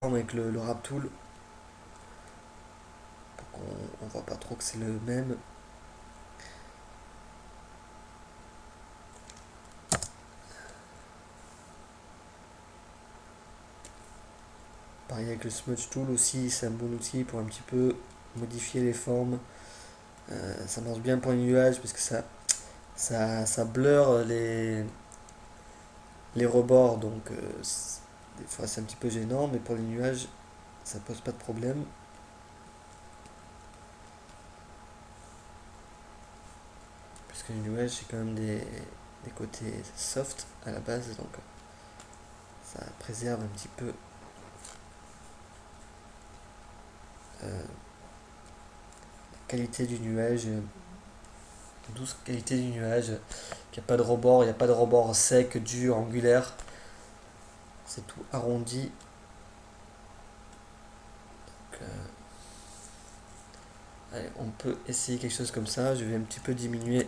avec le Wrap Tool pour qu'on voit pas trop que c'est le même. Pareil avec le Smudge Tool aussi, c'est un bon outil pour un petit peu modifier les formes. Ça marche bien pour les nuages parce que ça blur les rebords, donc des fois c'est un petit peu gênant, mais pour les nuages, ça pose pas de problème. Puisque les nuages, c'est quand même des côtés soft à la base, donc ça préserve un petit peu la qualité du nuage, douce qualité du nuage, qu'il n'y a pas de rebord, il n'y a pas de rebord sec, dur, angulaire, c'est tout arrondi. Donc, allez, on peut essayer quelque chose comme ça, je vais un petit peu diminuer,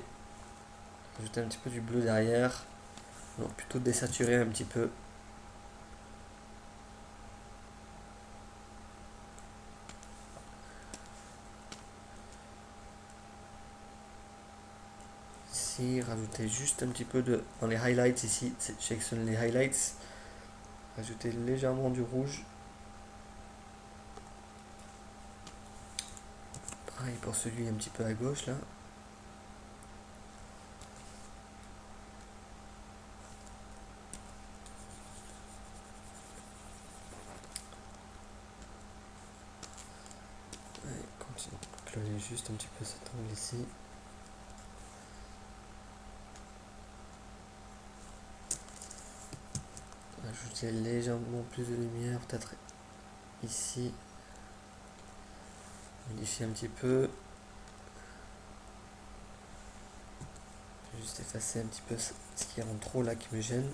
ajouter un petit peu du bleu derrière, non, plutôt désaturer un petit peu. Ici, rajouter juste un petit peu dans les highlights ici, je sélectionne les highlights, rajouter légèrement du rouge. Pareil pour celui un petit peu à gauche là. Ouais, continue. Cloner juste un petit peu cet angle ici. Ajouter légèrement plus de lumière, peut-être ici. Modifier un petit peu. Juste effacer un petit peu ce qui est en trop là qui me gêne.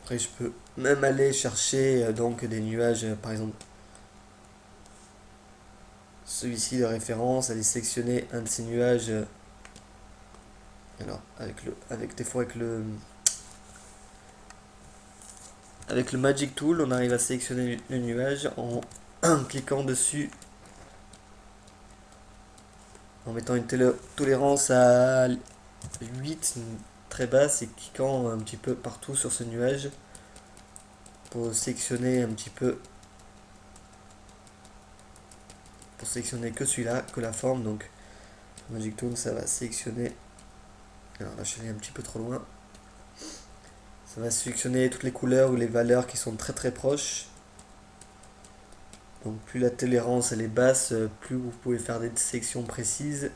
Après je peux même aller chercher donc des nuages, par exemple celui-ci de référence, aller sélectionner un de ces nuages. Alors avec des fois avec le Magic Tool, on arrive à sélectionner le nuage en cliquant dessus, en mettant une tolérance à 8 très basse et cliquant un petit peu partout sur ce nuage pour sélectionner un petit peu, pour sélectionner que celui-là, que la forme. Donc Magic Tool, ça va sélectionner, alors là je suis allé un petit peu trop loin, ça va sélectionner toutes les couleurs ou les valeurs qui sont très très proches. Donc plus la tolérance elle est basse, plus vous pouvez faire des sélections précises.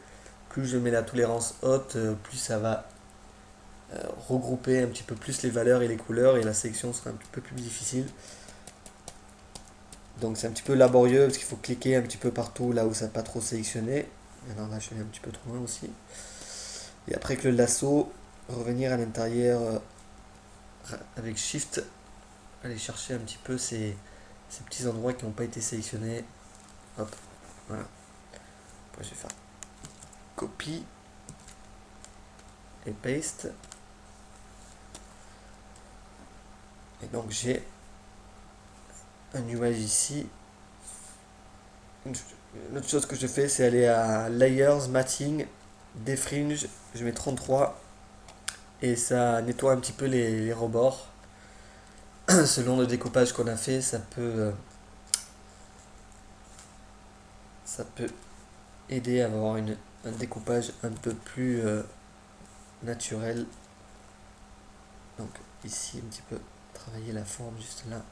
Plus je mets la tolérance haute, plus ça va regrouper un petit peu plus les valeurs et les couleurs et la sélection sera un petit peu plus difficile. Donc c'est un petit peu laborieux parce qu'il faut cliquer un petit peu partout là où ça n'est pas trop sélectionné. Alors là je suis allé un petit peu trop loin aussi. Et après avec le lasso, revenir à l'intérieur avec Shift, aller chercher un petit peu ces petits endroits qui n'ont pas été sélectionnés. Hop, voilà. Après je vais faire copie et paste. Et donc j'ai un nuage ici. L'autre chose que je fais, c'est aller à Layers, Matting, Defringe, je mets 33 et ça nettoie un petit peu les rebords. Selon le découpage qu'on a fait, ça peut aider à avoir un découpage un peu plus naturel. Donc ici, un petit peu travailler la forme juste là.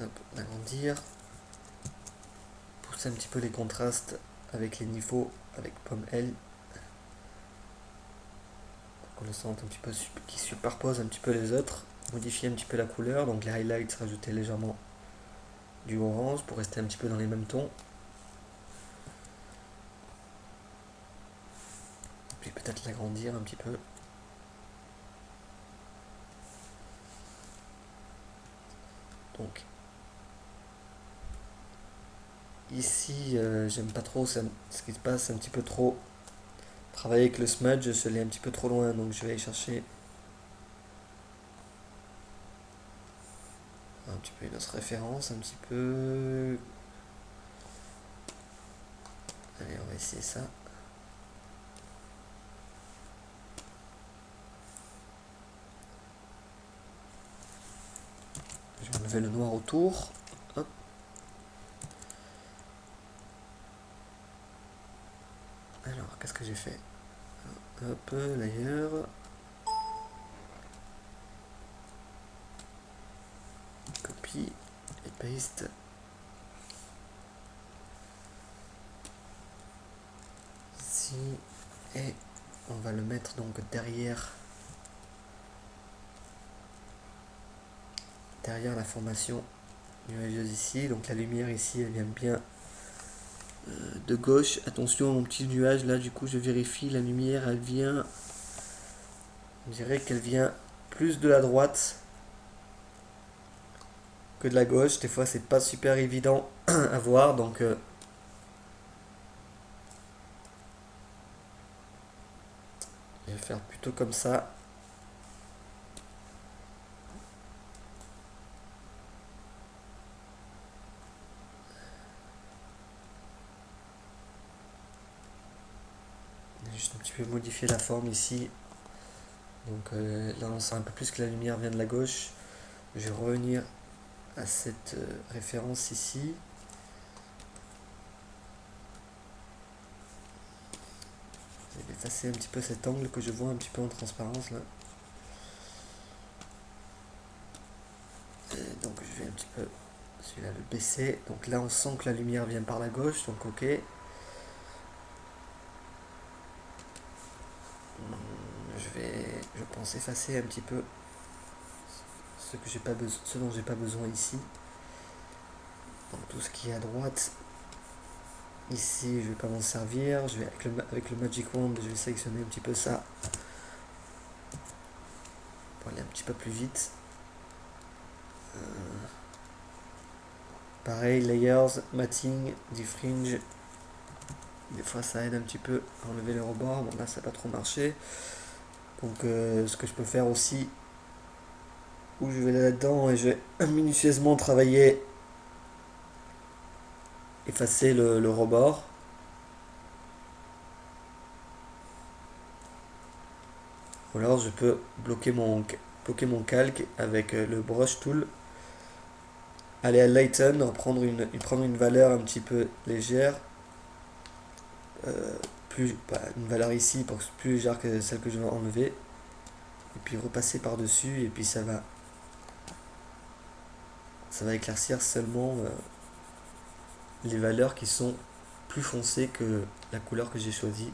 Hop, agrandir. Pousser un petit peu les contrastes avec les niveaux, avec pomme L. Qu'on le sente un petit peu, qui superpose un petit peu les autres. Modifier un petit peu la couleur, donc les highlights, rajouter légèrement du orange pour rester un petit peu dans les mêmes tons. Puis peut-être l'agrandir un petit peu. Donc ici, j'aime pas trop ce qui se passe, un petit peu trop. Travailler avec le smudge, je l'ai un petit peu trop loin, donc je vais aller chercher un petit peu une autre référence, un petit peu. Allez, on va essayer ça. Je vais enlever le noir autour. Hop. Alors, qu'est-ce que j'ai fait? Hop, layer. Copie et paste. Ici. Et on va le mettre donc derrière la formation nuageuse ici. Donc la lumière ici, elle vient bien de gauche. Attention à mon petit nuage là, du coup je vérifie, la lumière elle vient, on dirait qu'elle vient plus de la droite que de la gauche. Des fois c'est pas super évident à voir, donc je vais faire plutôt comme ça. Juste un petit peu modifier la forme ici. Donc là on sent un peu plus que la lumière vient de la gauche. Je vais revenir à cette référence ici. Je vais effacer un petit peu cet angle que je vois un petit peu en transparence là. Et donc je vais un petit peu celui-là le baisser. Donc là on sent que la lumière vient par la gauche, donc ok. Je pense effacer un petit peu ce dont j'ai pas besoin ici. Donc tout ce qui est à droite, ici je vais pas m'en servir. Je vais avec le Magic Wand, je vais sélectionner un petit peu ça pour aller un petit peu plus vite. Pareil, layers, matting, diffringe. Des fois ça aide un petit peu à enlever les rebords. Bon là ça n'a pas trop marché. Donc ce que je peux faire aussi, où je vais là-dedans et je vais minutieusement travailler, effacer le rebord. Ou alors je peux bloquer mon calque avec le brush tool, aller à lighten, prendre une valeur un petit peu légère, une valeur ici pour que ce soit plus légère que celle que je vais enlever, et puis repasser par dessus, et puis ça va éclaircir seulement les valeurs qui sont plus foncées que la couleur que j'ai choisie.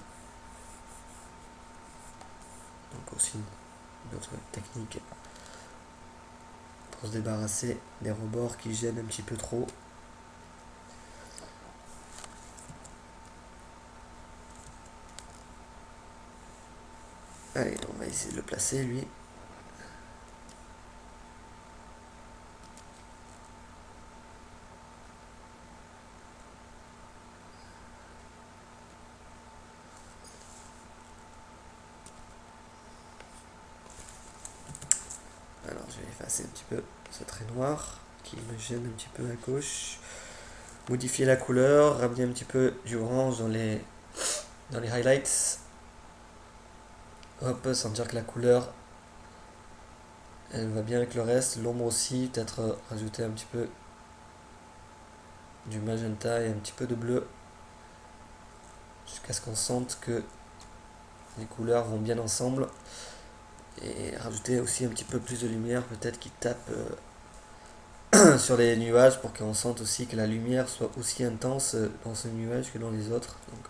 Donc aussi une autre technique pour se débarrasser des rebords qui gênent un petit peu trop. Allez, on va essayer de le placer lui. Alors je vais effacer un petit peu ce trait noir qui me gêne un petit peu à gauche. Modifier la couleur, ramener un petit peu du orange dans les highlights. Hop, sentir que la couleur elle va bien avec le reste. L'ombre aussi, peut-être rajouter un petit peu du magenta et un petit peu de bleu. Jusqu'à ce qu'on sente que les couleurs vont bien ensemble. Et rajouter aussi un petit peu plus de lumière, peut-être qui tape sur les nuages pour qu'on sente aussi que la lumière soit aussi intense dans ce nuage que dans les autres. Donc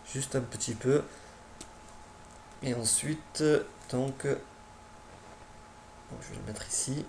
juste un petit peu. Et ensuite, donc je vais le mettre ici.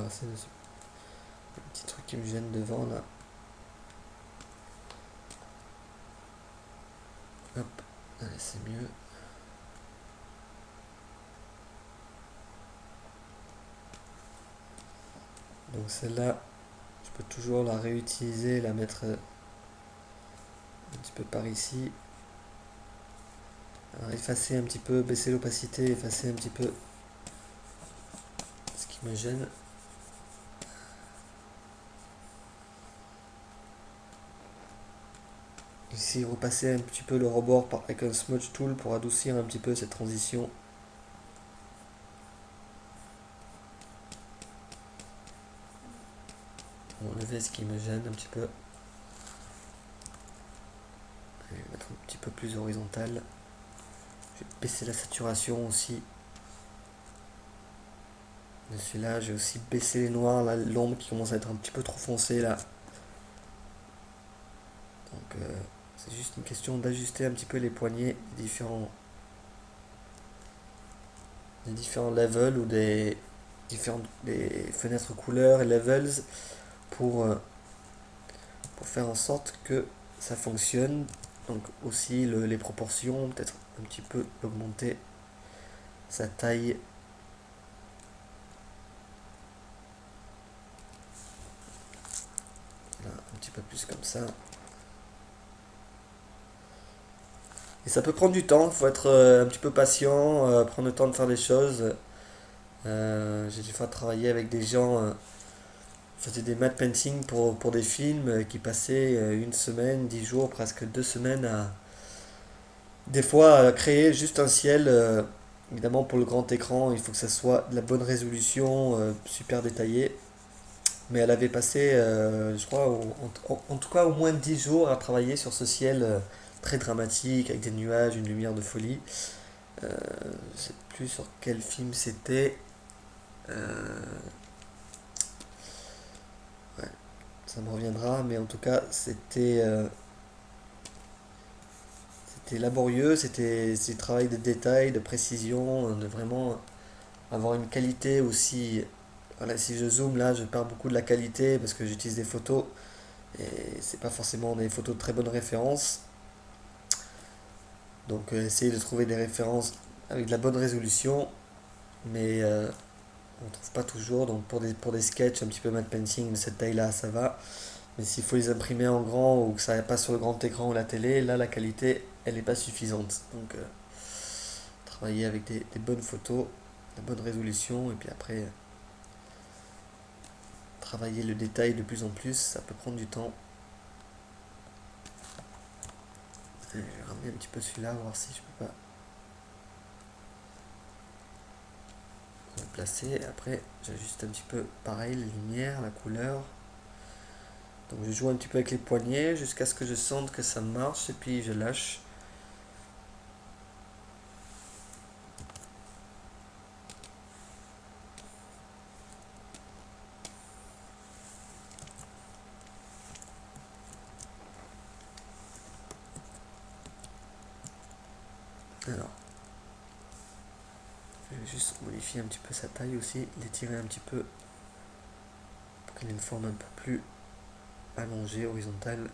débarrasser de ce petit truc qui me gêne devant là. Hop, allez, c'est mieux. Donc celle-là, je peux toujours la réutiliser, la mettre un petit peu par ici. Alors, effacer un petit peu, baisser l'opacité, effacer un petit peu ce qui me gêne. Ici, repasser un petit peu le rebord avec un smudge tool pour adoucir un petit peu cette transition. Enlever ce qui me gêne un petit peu. Et mettre un petit peu plus horizontal. Je vais baisser la saturation aussi. De celui-là, j'ai aussi baissé les noirs, là, l'ombre qui commence à être un petit peu trop foncée là. Donc c'est juste une question d'ajuster un petit peu les poignées des différents levels ou des fenêtres couleurs et levels pour faire en sorte que ça fonctionne. Donc aussi les proportions, peut-être un petit peu augmenter sa taille. Là, un petit peu plus comme ça. Et ça peut prendre du temps, il faut être un petit peu patient, prendre le temps de faire les choses. J'ai des fois travaillé avec des gens, faisaient des matte painting pour des films qui passaient une semaine, 10 jours, presque 2 semaines à des fois créer juste un ciel. Évidemment pour le grand écran, il faut que ça soit de la bonne résolution, super détaillé. Mais elle avait passé, je crois, en tout cas au moins 10 jours à travailler sur ce ciel très dramatique, avec des nuages, une lumière de folie. Je sais plus sur quel film c'était. Euh, ouais, ça me reviendra, mais en tout cas, c'était laborieux, c'était du travail de détail, de précision, de vraiment avoir une qualité aussi. Voilà, si je zoome là, je perds beaucoup de la qualité parce que j'utilise des photos et c'est pas forcément des photos de très bonne référence. Donc essayer de trouver des références avec de la bonne résolution, mais on trouve pas toujours. Donc pour des sketchs un petit peu matte painting de cette taille-là, ça va. Mais s'il faut les imprimer en grand ou que ça passe sur le grand écran ou la télé, là la qualité elle n'est pas suffisante. Donc travailler avec des bonnes photos, de bonne résolution et puis après travailler le détail de plus en plus, ça peut prendre du temps. Je vais ramener un petit peu celui-là, voir si je peux pas le placer. Après j'ajuste un petit peu pareil les lumières, la couleur. Donc je joue un petit peu avec les poignets jusqu'à ce que je sente que ça marche et puis je lâche. Alors, je vais juste modifier un petit peu sa taille aussi, l'étirer un petit peu pour qu'elle ait une forme un peu plus allongée, horizontale.